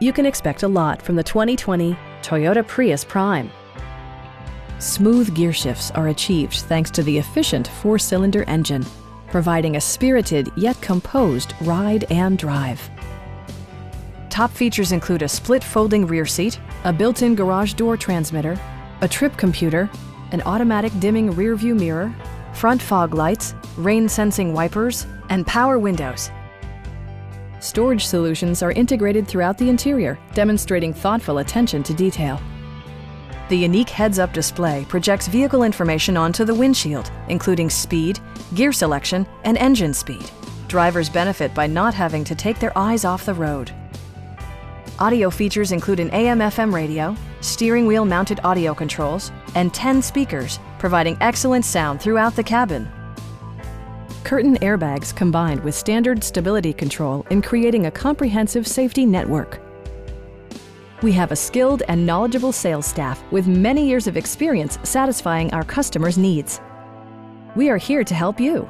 You can expect a lot from the 2020 Toyota Prius Prime. Smooth gear shifts are achieved thanks to the efficient 4-cylinder engine, providing a spirited yet composed ride and drive. Top features include a split folding rear seat, a built-in garage door transmitter, a trip computer, an automatic dimming rear-view mirror, front fog lights, rain-sensing wipers, and power windows. Storage solutions are integrated throughout the interior, demonstrating thoughtful attention to detail. The unique heads-up display projects vehicle information onto the windshield, including speed, gear selection, and engine speed. Drivers benefit by not having to take their eyes off the road. Audio features include an AM/FM radio, steering wheel mounted audio controls, and 10 speakers, providing excellent sound throughout the cabin. Curtain airbags combined with standard stability control in creating a comprehensive safety network. We have a skilled and knowledgeable sales staff with many years of experience satisfying our customers' needs. We are here to help you.